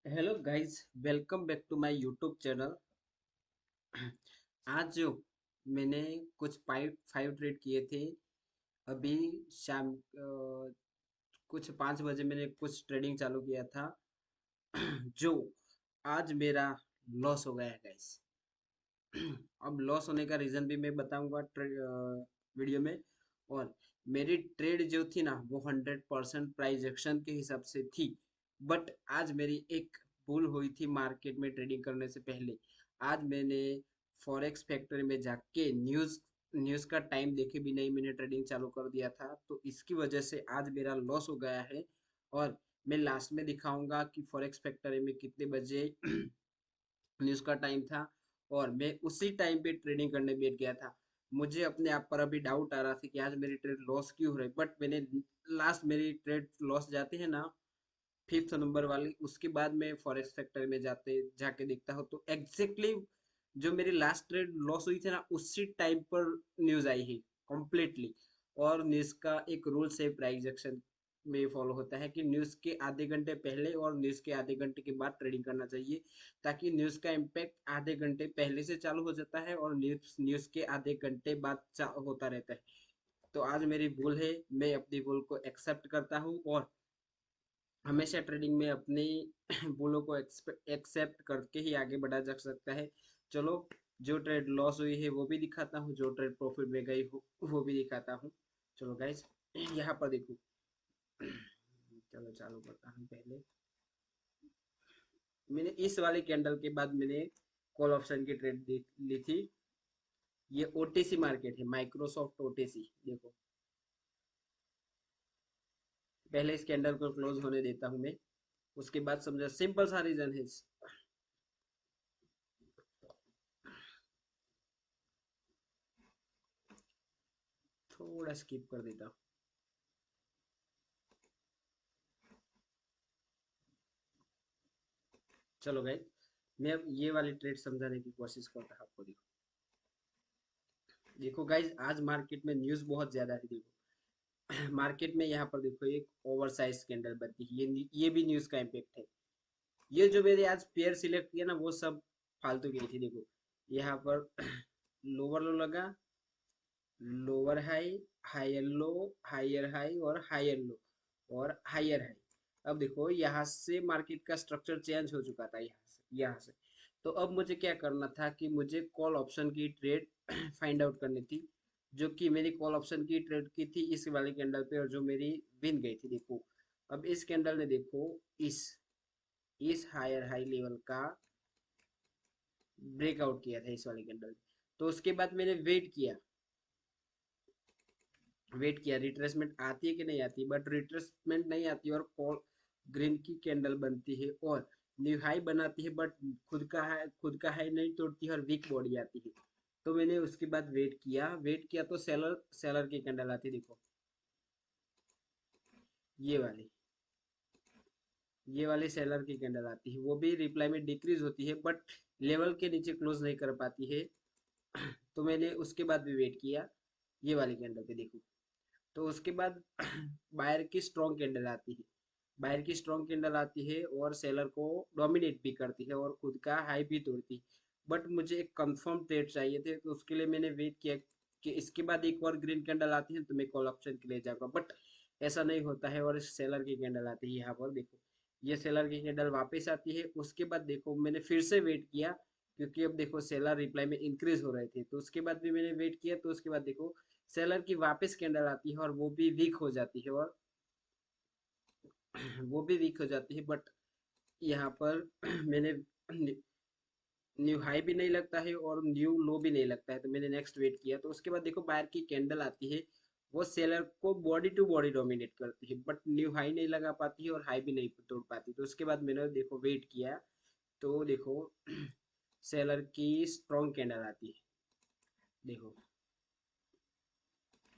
Hello guys, welcome back to my YouTube channel. आज जो मैंने कुछ फाइव फाइव ट्रेड किए थे। अभी शाम कुछ 5 बजे मैंने कुछ ट्रेडिंग चालू किया था। जो आज मेरा लॉस हो गया है गाइस। अब लॉस होने का रीजन भी मैं बताऊंगा वीडियो में। और मेरी ट्रेड जो थी ना वो 100% प्राइस एक्शन के हिसाब से थी। बट आज मेरी एक भूल हुई थी मार्केट में ट्रेडिंग करने से पहले। आज मैंने फॉरेक्स फैक्ट्री में जाके न्यूज़ न्यूज़ का टाइम देखे भी नहीं मैंने ट्रेडिंग चालू कर दिया था, तो इसकी वजह से आज मेरा लॉस हो गया है। और मैं लास्ट में दिखाऊंगा कि फॉरेक्स फैक्ट्री में कितने बजे न्यूज़ का टाइम था। और मैं उसी टाइम पे ट्रेडिंग करने बैठ गया था। मुझे अपने आप पर अभी डाउट आ रहा था कि आज मेरी ट्रेड लॉस क्यों हो रही, बट मैंने लास्ट मेरी ट्रेड लॉस जाती है ना 5th नंबर वाली, उसके बाद मैं फॉरेक्स सेक्टर में जाते जाके देखता हूँ तो एग्जैक्टली जो मेरी लास्ट ट्रेड लॉस हुई थी ना उसी टाइम पर न्यूज आई है कम्प्लीटली। और न्यूज का एक रूल्स है प्राइस एक्शन में फॉलो होता है कि न्यूज के आधे घंटे पहले और न्यूज के आधे घंटे के बाद ट्रेडिंग करना चाहिए, ताकि न्यूज का इम्पैक्ट आधे घंटे पहले से चालू हो जाता है और न्यूज न्यूज के आधे घंटे बाद होता रहता है। तो आज मेरी भूल है, मैं अपनी भूल को एक्सेप्ट करता हूँ और हमेशा ट्रेडिंग में अपनी भूलों को एक्सेप्ट करके ही आगे बढ़ा जा सकता है। चलो, जो ट्रेड लॉस हुई है वो भी दिखाता हूँ, जो ट्रेड प्रॉफिट में गई हो वो भी दिखाता हूँ। चलो गाइस, यहाँ पर देखो। चलो चालू करता हूँ। पहले मैंने इस वाले कैंडल के बाद मैंने कॉल ऑप्शन की ट्रेड ली थी। ये ओटीसी मार्केट है, माइक्रोसॉफ्ट ओटीसी। देखो, पहले इस कैंडल को क्लोज होने देता हूँ मैं, उसके बाद समझा। सिंपल सा रीजन है, थोड़ा स्किप कर देता हूँ। चलो गाइस, मैं अब ये वाली ट्रेड समझाने की कोशिश करता हूँ आपको। देखो देखो गाइस, आज मार्केट में न्यूज़ बहुत ज्यादा है। देखो मार्केट में यहाँ पर देखो एक ओवर साइज कैंडल बनती है, ये भी न्यूज़ का इम्पेक्ट है। ये जो मैंने आज पेयर सिलेक्ट किया ना वो सब फालतू की थी। देखो यहाँ पर लोअर लो लगा, lower high, higher low, higher high और हायर लो और हायर हाई। अब देखो यहाँ से मार्केट का स्ट्रक्चर चेंज हो चुका था, यहाँ से। तो अब मुझे क्या करना था कि मुझे कॉल ऑप्शन की ट्रेड फाइंड आउट करनी थी, जो कि मेरी कॉल ऑप्शन की ट्रेड की थी इस वाले कैंडल पे, और जो मेरी विन गई थी। देखो अब इस कैंडल ने देखो इस इस हायर हाई लेवल का ब्रेकआउट किया था इस वाले कैंडल। तो उसके बाद मैंने वेट किया रिट्रेसमेंट आती है कि नहीं आती, बट रिट्रेसमेंट नहीं आती और कॉल ग्रीन की कैंडल बनती है और न्यू हाई बनाती है, बट खुद का हाई नहीं तोड़ती है और वीक बॉडी आती है। तो मैंने उसके बाद वेट किया तो सेलर सेलर की कैंडल आती है। देखो ये वाली ये वाली सेलर की कैंडल आती है, वो भी रिप्लाई में डिक्रीज होती है बट लेवल के नीचे क्लोज नहीं कर पाती है। तो मैंने उसके बाद भी वेट किया ये वाली कैंडल पे। देखो तो उसके बाद बायर की स्ट्रॉन्ग कैंडल आती है, बायर की स्ट्रॉन्ग कैंडल आती है और सेलर को डोमिनेट भी करती है और खुद का हाई भी तोड़ती है। बट मुझे एक कंफर्म ट्रेड चाहिए थे, तो उसके लिए मैंने वेट किया कि इसके बाद एक और ग्रीन कैंडल आती है तो मैं कॉल ऑप्शन के लिए जाऊंगा, बट ऐसा नहीं होता है और सेलर की कैंडल आती है। यहाँ पर देखो ये सेलर की कैंडल वापस आती है। उसके बाद देखो मैंने फिर से वेट किया, क्योंकि अब देखो सेलर रिप्लाई में इंक्रीज हो रहे थे, तो उसके बाद भी मैंने वेट किया। तो उसके बाद देखो सेलर की वापस कैंडल आती है और वो भी वीक हो जाती है और वो भी वीक हो जाती है। बट यहाँ पर मैंने न्यू हाई भी नहीं लगता है और न्यू लो भी नहीं लगता है, तो मैंने नेक्स्ट वेट किया। तो उसके बाद देखो बायर की कैंडल आती है, वो सेलर को बॉडी टू बॉडी डोमिनेट करती है, बट न्यू हाई नहीं लगा पाती है और हाई भी नहीं तोड़ पाती। तो उसके बाद मैंने देखो वेट किया, तो देखो सेलर की स्ट्रॉन्ग कैंडल आती है। देखो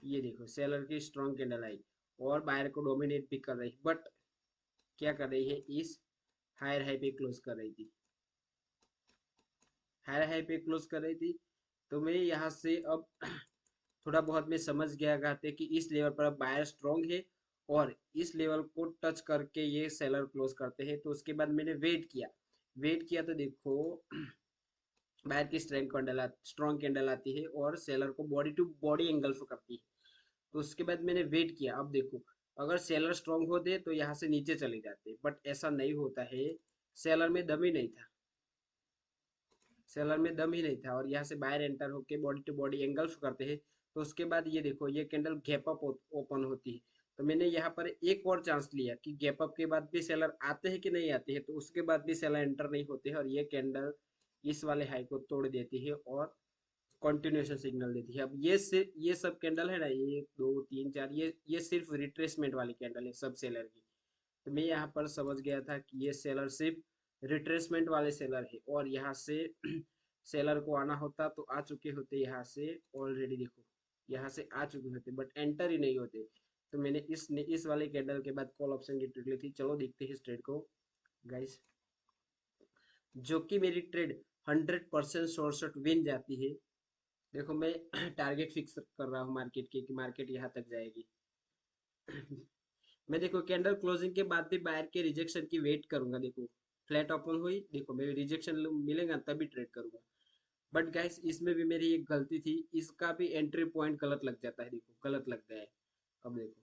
ये देखो सेलर की स्ट्रॉन्ग कैंडल आई और बायर को डोमिनेट भी कर रही है, बट क्या कर रही है, इस हायर हाई पे क्लोज कर रही थी, हायर हाई पे क्लोज कर रही थी। तो मैं यहाँ से अब थोड़ा बहुत मैं समझ गया था कि इस लेवल पर अब बायर स्ट्रॉन्ग है और इस लेवल को टच करके ये सेलर क्लोज करते हैं। तो उसके बाद मैंने वेट किया तो देखो बाहर की स्ट्रॉन्ग कैंडल आती है और सेलर को बॉडी टू बॉडी एंगल्फ करती है। तो उसके बाद मैंने वेट किया। अब देखो अगर सेलर स्ट्रांग होते तो यहाँ से नीचे चले जाते, बट ऐसा नहीं होता है। सेलर में दम ही नहीं था। सेलर में दम ही नहीं था और यहाँ से बाहर एंटर होके बॉडी टू बॉडी एंगल्फ करते हैं। तो उसके बाद ये देखो ये कैंडल गैप अप ओपन होती है। तो मैंने यहाँ पर एक और चांस लिया कि गैप अप के बाद भी सेलर आते हैं कि नहीं आते हैं। तो उसके बाद भी सेलर एंटर नहीं होते हैं और ये कैंडल इस वाले हाई को तोड़ देती है और कंटिन्यूएशन सिग्नल देती है। अब ये सब कैंडल है ना, एक दो तीन चार, ये सिर्फ रिट्रेसमेंट वाली कैंडल है सब सेलर की। तो मैं यहाँ पर समझ गया था कि ये सेलर सिर्फ रिट्रेसमेंट वाले सेलर है और यहाँ से सेलर को आना होता तो आ चुके होते यहाँ से। ऑलरेडी देखो यहाँ से आ चुके होते बट एंटर ही नहीं होते। तो मैंने इस वाले कैंडल के बाद कॉल ऑप्शन की ट्रेड ली थी। चलो देखते हैं इस ट्रेड को गाइस, जो कि मेरी ट्रेड 100% शॉर्ट विन जाती है। देखो मैं टारगेट फिक्स कर रहा हूँ मार्केट के कि मार्केट यहाँ तक जाएगी। मैं देखो कैंडल क्लोजिंग के बाद भी बायर के रिजेक्शन की वेट करूंगा। देखो फ्लैट ओपन हुई, देखो मैं रिजेक्शन मिलेगा तभी ट्रेड करूंगा। बट गाइस इसमें भी मेरी एक गलती थी, इसका भी एंट्री पॉइंट गलत लग जाता है। देखो गलत लग गया है। अब देखो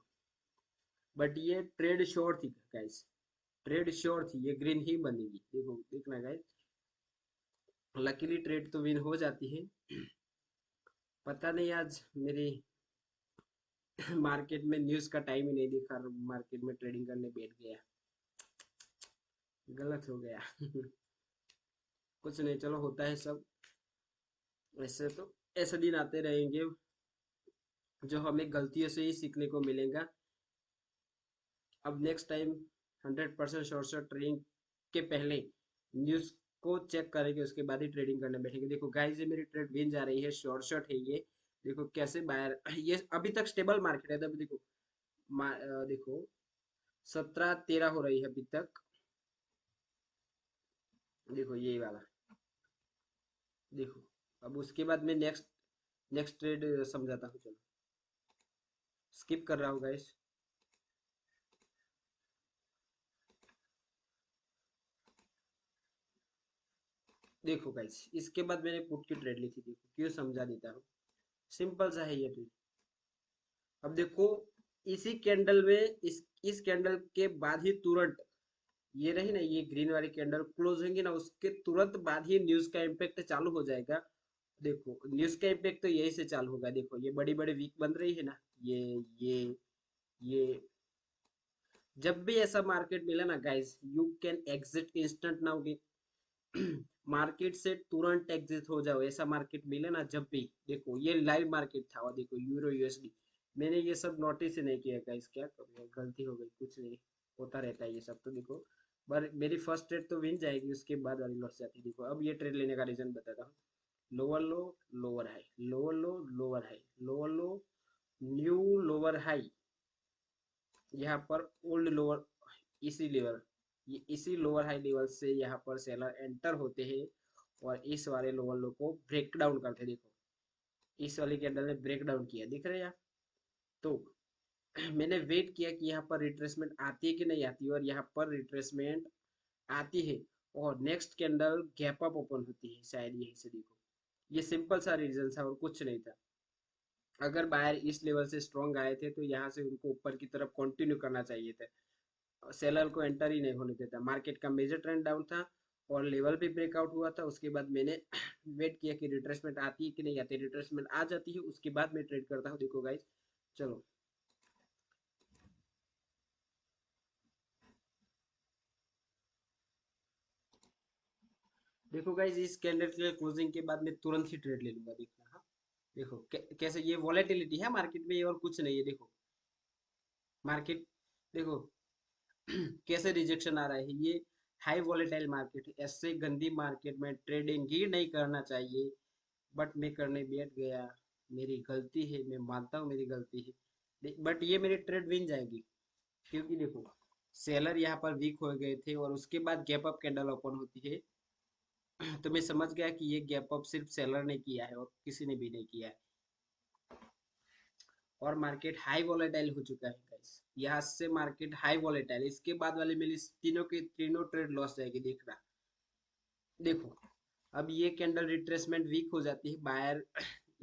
बट ये ट्रेड श्योर थी गाइस, ट्रेड श्योर थी, ये ग्रीन ही बनेगी। देखो देखना गाइस, लकीली ट्रेड तो विन हो जाती है। पता नहीं आज मेरी मार्केट में न्यूज का टाइम ही नहीं दिखा, मार्केट में ट्रेडिंग करने बैठ गया, गलत हो गया। कुछ नहीं, चलो होता है सब। ऐसे तो ऐसे दिन आते रहेंगे जो हमें गलतियों से ही सीखने को मिलेगा। अब नेक्स्ट टाइम 100% शॉर्ट ट्रेडिंग के पहले न्यूज को चेक करेंगे, उसके बाद ही ट्रेडिंग करने बैठेंगे। देखो गाइस ये मेरी ट्रेड विन जा रही है, शॉर्ट है ये। देखो कैसे बायर ये अभी तक स्टेबल मार्केट है। तो अभी देखो देखो 17-13 हो रही है अभी तक। देखो ये वाला देखो। अब उसके बाद मैं नेक्स्ट नेक्स्ट ट्रेड समझाता हूँ। चलो स्किप कर रहा हूँ गाइस। देखो गाइस इसके बाद मैंने पुट की ट्रेड ली थी। देखो क्यों समझा देता हूँ, सिंपल सा है ये ट्रेड। अब देखो इसी कैंडल में इस कैंडल के बाद ही तुरंत ये रही ना, ये ग्रीन वाली कैंडल क्लोज होंगी ना, उसके तुरंत बाद ही न्यूज का इम्पेक्ट चालू हो जाएगा। देखो न्यूज का इम्पेक्ट तो यही से चालू होगा। देखो ये बड़ी बड़ी वीक बन रही है ना, ये जब भी ऐसा मार्केट मिले ना guys, you can exit instant now. Market से तुरंत एग्जिट हो जाओ, ऐसा मार्केट मिले ना जब भी। देखो ये लाइव मार्केट था और देखो यूरो यूएसडी, मैंने ये सब नोटिस ही नहीं किया गाइस। क्या करूँ, गलती हो गई, कुछ नहीं, होता रहता है ये सब। तो देखो पर मेरी फर्स्ट ट्रेड तो विन जाएगी, उसके बाद वाली लॉस जाती है। देखो अब ये ट्रेड लेने का रीजन बताता हूँ। लोअर लो, लोअर हाई, लोअर लो, लोअर हाई, लोअर लो, न्यू लोअर हाई। यहाँ पर ओल्ड लोअर, इसी लेवल, ये इसी लोअर हाई लेवल से यहाँ पर सेलर एंटर होते हैं और इस वाले लोअर लो को ब्रेक डाउन करते हैं। देखो इस वाली कैंडल ने ब्रेक डाउन किया, दिख रहा है यहाँ। तो मैंने वेट किया कि यहाँ पर रिट्रेसमेंट आती है कि नहीं आती है, और यहाँ पर रिट्रेसमेंट आती है और next candle gap up open होती है शायद यहीं से। देखो ये सिंपल सा रीजन था और कुछ नहीं था। अगर बायर इस लेवल से स्ट्रॉन्ग आए थे तो यहाँ से उनको ऊपर की तरफ कंटिन्यू करना चाहिए था। सेलर को एंटर ही नहीं होने देता। मार्केट का मेजर ट्रेंड डाउन था और लेवल भी ब्रेकआउट हुआ था। उसके बाद मैंने वेट किया कि रिट्रेसमेंट आती है कि नहीं आती। रिट्रेसमेंट आ जाती है उसके बाद मैं ट्रेड करता हूँ। देखो गाइस चलो देखो गाइस इस कैंडल के क्लोजिंग के बाद मैं तुरंत ही ट्रेड ले लूंगा। देखना हाँ, देखो कैसे ये वॉलेटिलिटी है मार्केट में, ये और कुछ नहीं है। देखो मार्केट देखो कैसे रिजेक्शन आ रहा है। ये हाई वॉलेटाइल मार्केट है, ऐसे गंदी मार्केट में ट्रेडिंग ही नहीं करना चाहिए, बट मैं करने बैठ गया। मेरी गलती है, मैं मानता हूँ मेरी गलती है, बट ये मेरी ट्रेड विन जाएगी। क्योंकि देखो सेलर यहाँ पर वीक हो गए थे और उसके बाद गैप अप कैंडल ओपन होती है। तो मैं समझ गया कि ये गैप अप सिर्फ सेलर ने किया है और किसी ने भी नहीं किया है। और मार्केट हाई वॉलेटाइल हो चुका है गाइस। यहाँ से मार्केट हाई वॉलेटाइल, इसके बाद वाले मेरी तीनों के तीनों ट्रेड लॉस जाएगी, देखना। देखो, अब ये कैंडल रिट्रेसमेंट वीक हो जाती है बायर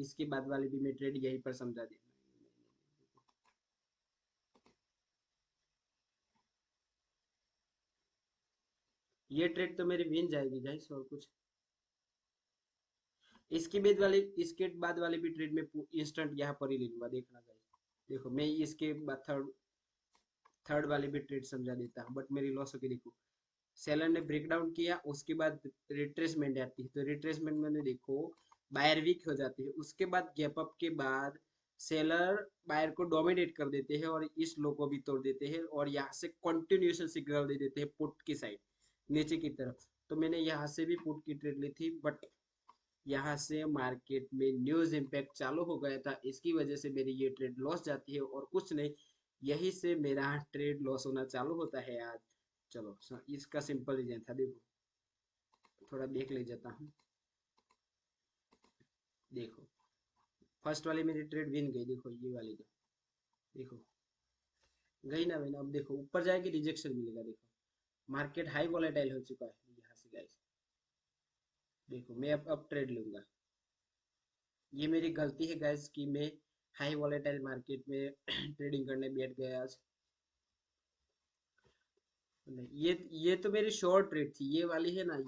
इसके बाद वाली भी मैं ट्रेड यहीं पर समझा देना। ये ट्रेड तो मेरी विन जाएगी गाइस, और कुछ। इसके बाद वाले भी ट्रेड में इंस्टेंट यहाँ पर ही ले लूंगा, देखना गाइस। देखो, मैं इसके बाद थर्ड थर्ड वाली भी ट्रेड समझा देता हूँ, बट मेरी लॉस होगी। देखो, सेलर ने ब्रेक डाउन किया, उसके बाद रिट्रेसमेंट आती है, तो रिट्रेसमेंट में देखो बायर वीक हो जाती है, उसके बाद गैप अप के बाद सेलर बायर को डोमिनेट कर देते हैं और इस लो को भी तोड़ देते हैं, और यहाँ से कंटिन्यूएशन सिग्नल दे देते हैं पुट की साइड, नीचे की तरफ। तो मैंने यहाँ से भी पुट की ट्रेड ली थी, बट यहाँ से मार्केट में न्यूज इम्पैक्ट चालू हो गया था, इसकी वजह से मेरी ये ट्रेड लॉस जाती है, और कुछ नहीं, यही से मेरा ट्रेड लॉस होना चालू होता है आज। चलो, इसका सिंपल रीजन था। देखो, थोड़ा देख ले जाता हूँ। देखो, फर्स्ट वाली मेरी ट्रेड विन गई, देखो ये वाली का। देखो, गई ना मैंने। अब देखो, ऊपर जाएगी, रिजेक्शन मिलेगा। देखो, मार्केट हाई वॉलेटाइल हो चुका है यहाँ से गाइस। देखो, मैं अब ट्रेड लूंगा। ये मेरी गलती है गाइस कि मैं हाई वॉलेटाइल मार्केट में ट्रेडिंग करने बैठ गया आज। नहीं, ये तो मेरी शॉर्ट ट्रेड थी, ये वाली है ना,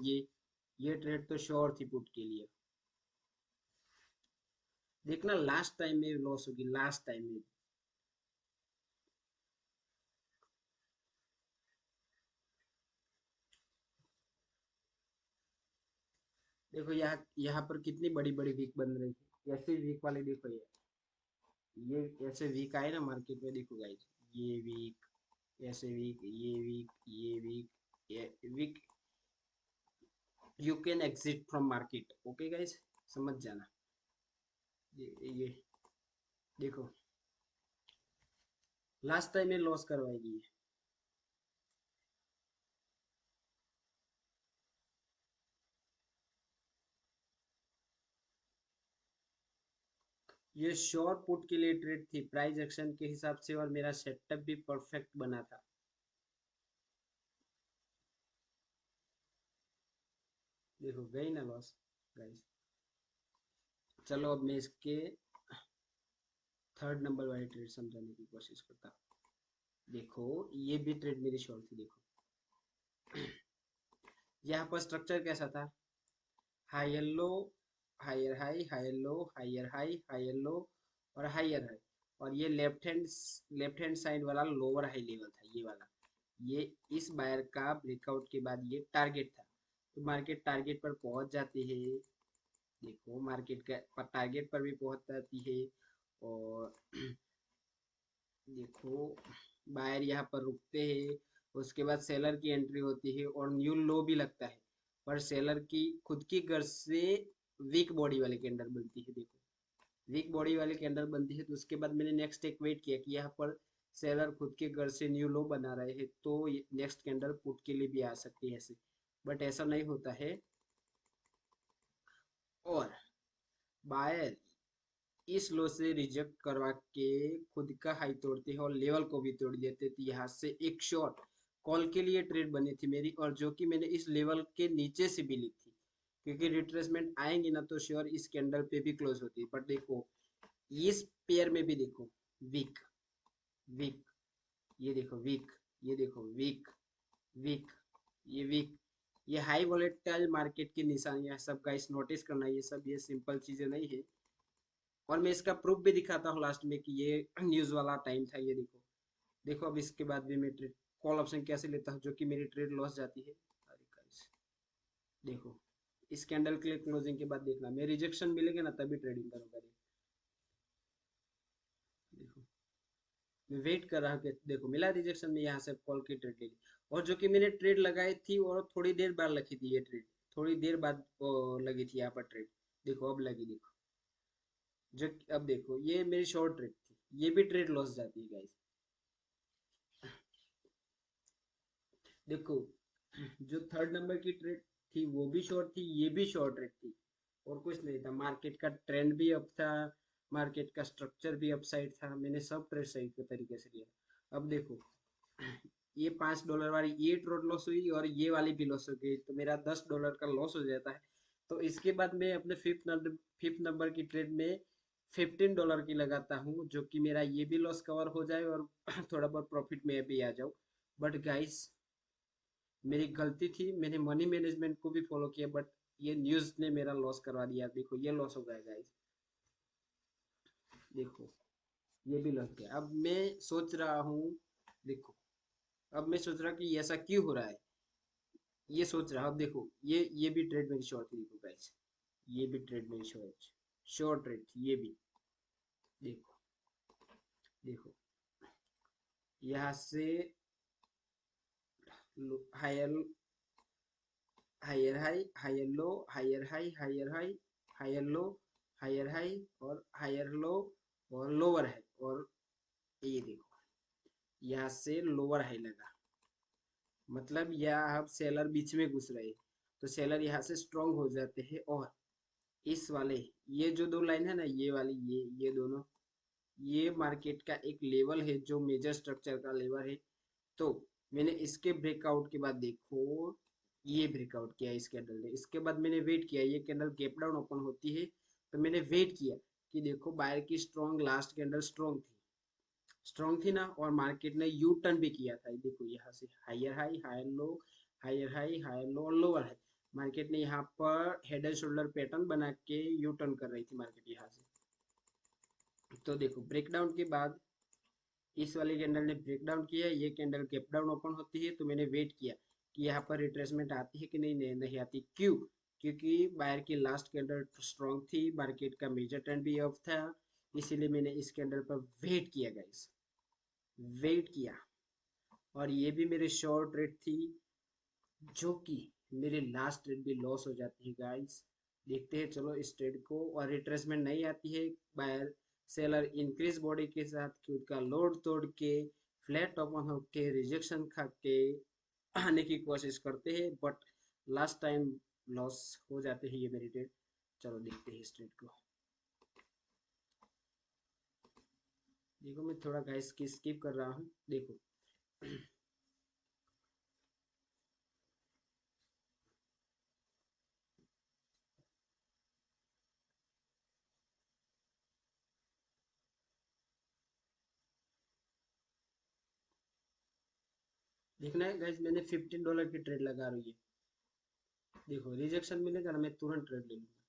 ये ट्रेड तो शॉर्ट थी पुट के लिए। देखना, लास्ट टाइम में लॉस होगी, लास्ट टाइम में। देखो, यहाँ यहाँ पर कितनी बड़ी बड़ी वीक बन रही है, ऐसे वीक वाले। देखो, ये ऐसे वीक आए ना मार्केट में, देखो गाइस, ये वीक, ऐसे वीक, ये वीक, ये वीक, ये week, you can exit from market, okay guys, समझ जाना। ये देखो, लास्ट टाइम में लॉस करवाएगी ये शॉर्ट पुट के लिए ट्रेड थी प्राइस एक्शन के हिसाब से, और मेरा सेटअप भी परफेक्ट बना था। देखो, गई ना लॉस गाइस। चलो, अब मैं इसके थर्ड नंबर वाली ट्रेड समझाने की कोशिश करता हूँ। देखो, ये भी ट्रेड मेरी शॉर्ट थी। देखो, यहाँ पर स्ट्रक्चर कैसा था, higher low, higher high, higher low, higher high, higher low, और हायर हाई। और ये लेफ्ट हैंड साइड वाला लोअर हाई लेवल था, ये वाला। ये इस बायर का ब्रेकआउट के बाद ये टारगेट था, तो मार्केट टारगेट पर पहुंच जाती है। देखो, मार्केट का पर टारगेट पर भी पहुंच जाती है, और देखो, बायर यहाँ पर रुकते हैं, उसके बाद सेलर की एंट्री होती है और न्यू लो भी लगता है, पर सेलर की खुद की गर्ज से वीक बॉडी वाली कैंडल बनती है। देखो, वीक बॉडी वाली कैंडल बनती है, तो उसके बाद मैंने नेक्स्ट एक वेट किया कि यहाँ पर सेलर खुद के गर्ज से न्यू लो बना रहे हैं, तो नेक्स्ट कैंडल पुट के लिए भी आ सकती है ऐसे। बट ऐसा नहीं होता है, और बायर इस लो से रिजेक्ट करवा के खुद का हाई तोड़ते हैं और लेवल को भी तोड़ देते थे। यहाँ से एक शॉर्ट कॉल के लिए ट्रेड बनी थी मेरी, और जो कि मैंने इस लेवल के नीचे से भी ली थी, क्योंकि रिट्रेसमेंट आएंगी ना तो श्योर इस कैंडल पे भी क्लोज होती है। बट देखो, इस पेयर में भी देखो, वीक, वीक, ये देखो वीक, ये देखो वीक, वीक, ये वीक, ये हाई वॉलेटाइल मार्केट की निशानियां सब गाइस, नोटिस करना, ये सब ये सिंपल चीजें नहीं है। और मैं इसका प्रूफ भी दिखाता हूँ लास्ट में कि ये न्यूज वाला टाइम था। ये देखो, देखो, अब इसके बाद भी मैं ट्रेड कॉल ऑप्शन कैसे लेता हूँ, जो कि मेरी ट्रेड लॉस जाती है। अरे guys, देखो, इस कैंडल के लिए क्लोजिंग के बाद देखना, मैं रिजेक्शन मिलेगा ना तभी ट्रेडिंग करूंगा। देखो, मैं वेट कर रहा हूँ कि देखो मिला रिजेक्शन में, यहाँ से कॉल की ट्रेड ले ली, और जो कि मैंने ट्रेड लगाई थी और थोड़ी देर बाद लगी थी ये ट्रेड, थोड़ी देर बाद लगी थी यहाँ पर ट्रेड। देखो, अब लगी। देखो, जो अब देखो, ये मेरी शॉर्ट ट्रेड थी, ये भी ट्रेड लॉस जाती है गाइस। देखो, जो थर्ड नंबर की ट्रेड थी वो भी शॉर्ट थी, ये भी शॉर्ट ट्रेड थी, और कुछ नहीं था, मार्केट का ट्रेंड भी अप था, मार्केट का स्ट्रक्चर भी अपसाइड था, मैंने सब ट्रेड सही तरीके से लिया। अब देखो ये $5 वाली ये ट्रेड लॉस हुई और ये वाली भी लॉस हो गई, तो मेरा $10 का लॉस हो जाता है। तो इसके बाद मैं अपने फिफ्थ नंबर की ट्रेड में $15 की लगाता हूँ, जो कि मेरा ये भी लॉस कवर हो जाए और थोड़ा बहुत प्रॉफिट में भी आ जाऊँ। बट गाइस मेरी गलती थी, मैंने मनी मैनेजमेंट को भी फॉलो किया, बट ये न्यूज़ ने मेरा लॉस करवा दिया। देखो ये लॉस हो गया गाइस, देखो ये भी लॉस गया। अब मैं सोच रहा हूँ, देखो अब मैं सोच रहा कि ऐसा क्यों हो रहा है, ये सोच रहा हूँ। अब देखो ये भी ट्रेड मेरी शॉर्ट थी, देखो गाइस ये भी ट्रेड मेरी शॉर्ट शॉर्ट ट्रेड थी ये भी। देखो देखो यहाँ से higher higher high higher low, higher high higher high, higher low, higher high और हायर लो और लोअर हाई। और ये देखो यहाँ से लोअर हाई लगा, मतलब यहाँ अब सेलर बीच में घुस रहे, तो सेलर यहाँ से स्ट्रांग हो जाते हैं। और इस वाले ये जो दो लाइन है ना, ये वाली ये दोनों, ये मार्केट का एक लेवल है जो मेजर स्ट्रक्चर का लेवल है। तो मैंने इसके ब्रेकआउट के बाद देखो ये ब्रेकआउट किया इस कैंडल ने, इसके बाद मैंने वेट किया ये कैंडल गैप डाउन ओपन होती है, तो मैंने वेट किया कि देखो बायर की स्ट्रॉन्ग लास्ट कैंडल स्ट्रॉन्ग थी ना, और मार्केट ने यू टर्न भी किया था। देखो यहाँ से higher high higher low, higher high higher low और लोअर हाई, मार्केट ने यहाँ पर हेड एंड शोल्डर पैटर्न बना के यू टर्न कर रही थी मार्केट यहाँ से। तो देखो ब्रेकडाउन के बाद इस वाली कैंडल ने ब्रेकडाउन किया, ये कैंडल गैप डाउन ओपन होती है, तो मैंने वेट किया कि यहाँ पर रिट्रेसमेंट आती है कि नहीं आती। क्यों? क्योंकि बायर की लास्ट कैंडल स्ट्रॉन्ग थी, मार्केट का मेजर ट्रेंड भी अप था, इसीलिए मैंने इस कैंडल पर वेट किया गाइस, वेट किया। और ये भी मेरे शॉर्ट ट्रेड थी, जो कि मेरे लास्ट ट्रेड भी लॉस हो जाती है गाइस। देखते हैं चलो इस ट्रेड को, और रिट्रेसमेंट नहीं आती है, बायर सेलर इंक्रीज बॉडी के साथ खुद का लोड तोड़ के फ्लैट ओपन होके रिजेक्शन खा के आने की कोशिश करते हैं, बट लास्ट टाइम लॉस हो जाते हैं ये मेरी ट्रेड। चलो देखते हैं इस ट्रेड को। देखो मैं थोड़ा गाइस की स्किप कर रहा हूँ, देखो देखना है गाइस, मैंने $15 की ट्रेड लगा रही है। देखो रिजेक्शन मिलेगा ना, मैं तुरंत ट्रेड ले लूंगा।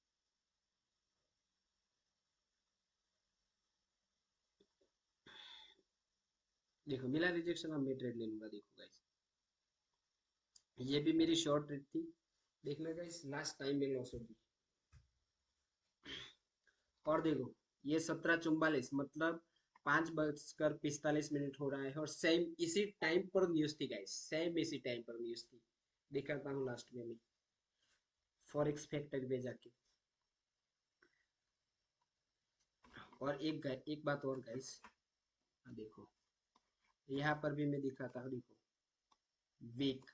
देखो मिला रिजेक्शन, अब मैं ट्रेड ले लूंगा। देखो गाइस ये भी मेरी शॉर्ट ट्रेड थी, देखना गाइस लास्ट टाइम में लॉस होगी। और देखो ये 17:44, मतलब 5:45 हो रहा है, और सेम इसी टाइम पर न्यूज थी गाइस, सेम इसी टाइम पर न्यूज थी। दिखाता हूँ लास्ट में मैं फॉरेक्स फैक्टर पे जाके। और एक बात और गाइस, देखो यहाँ पर भी मैं दिखाता हूँ। देखो वीक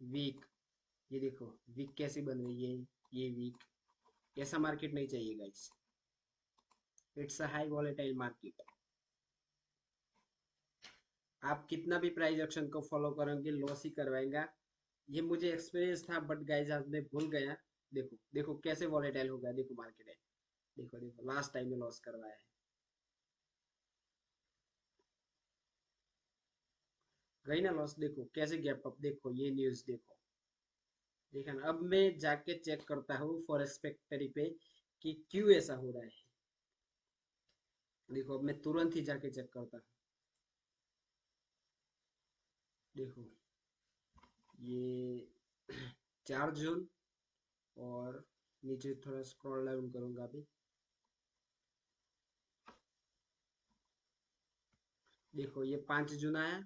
वीक, ये देखो वीक कैसी बन रही है, ये वीक। ऐसा मार्केट नहीं चाहिए guys, it's a high volatile market. आप कितना भी प्राइस एक्शन को फॉलो करोगे लॉस ही करवाएगा, ये मुझे एक्सपीरियंस था, बट गाइस आज मैं भूल गया। देखो देखो कैसे वॉलेटाइल हो गया, देखो मार्केट है, देखो देखो लास्ट टाइम में लॉस करवाया है, गई ना लॉस। देखो कैसे गैप अप, देखो ये न्यूज देखो, देखा ना। अब मैं जाके चेक करता हूँ फॉरेक्स फैक्ट्री पे कि क्यों ऐसा हो रहा है। देखो अब मैं तुरंत ही जाके चेक करता हूँ। देखो ये 4 जून, और नीचे थोड़ा स्क्रॉल डाउन करूंगा अभी। देखो ये 5 जून आया,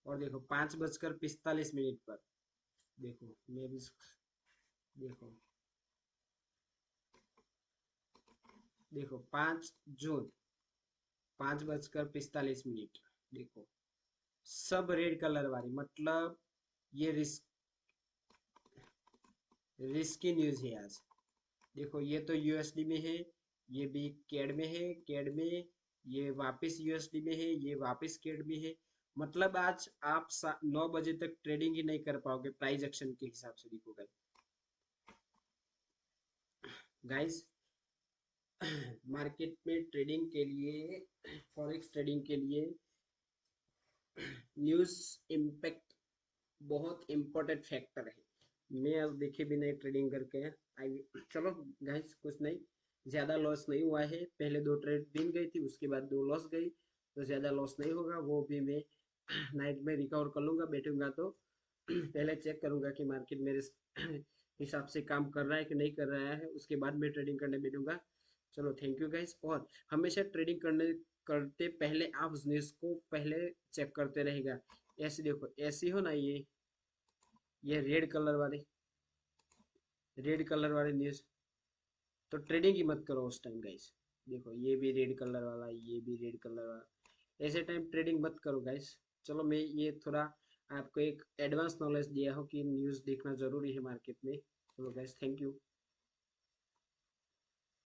और देखो 5:45 पर, देखो मैं भी देखो देखो 5 जून 5:45, देखो सब रेड कलर वाली, मतलब ये रिस्की न्यूज है आज। देखो ये तो यूएसडी में है, ये भी कैड में है, कैड में ये वापस यूएसडी में है, ये वापस कैड में है। मतलब आज आप 9 बजे तक ट्रेडिंग ही नहीं कर पाओगे प्राइस एक्शन के हिसाब से। देखो गाइस, मार्केट में ट्रेडिंग के लिए, फॉरेक्स ट्रेडिंग के लिए न्यूज़ इम्पैक्ट बहुत इम्पोर्टेंट फैक्टर है। मैं आज देखे भी नहीं ट्रेडिंग करके आई। चलो गाइस, कुछ नहीं, ज़्यादा लॉस नहीं हुआ है। पहले 2 ट्रेड दिन गई थी, उसके बाद 2 लॉस गई, तो ज़्यादा लॉस नहीं होगा। वो भी मैं नाइट में रिकवर कर लूँगा, बैठूंगा तो पहले चेक करूंगा कि मार्केट मेरे हिसाब से काम कर रहा है कि नहीं कर रहा है, उसके बाद मैं ट्रेडिंग करने बैठूंगा। चलो थैंक यू गाइस। और हमेशा ट्रेडिंग करने करते पहले आप न्यूज़ को पहले चेक करते रहेगा। ऐसे देखो, ऐसी हो ना, ये रेड कलर वाली न्यूज़, तो ट्रेडिंग ही मत करो उस टाइम गाइस। देखो ये भी रेड कलर वाला, ये भी रेड कलर वाला, ऐसे टाइम ट्रेडिंग मत करो गाइस। चलो मैं ये थोड़ा आपको एक एडवांस नॉलेज दिया हो कि न्यूज़ देखना ज़रूरी है मार्केट में। चलो गाइस, थैंक यू।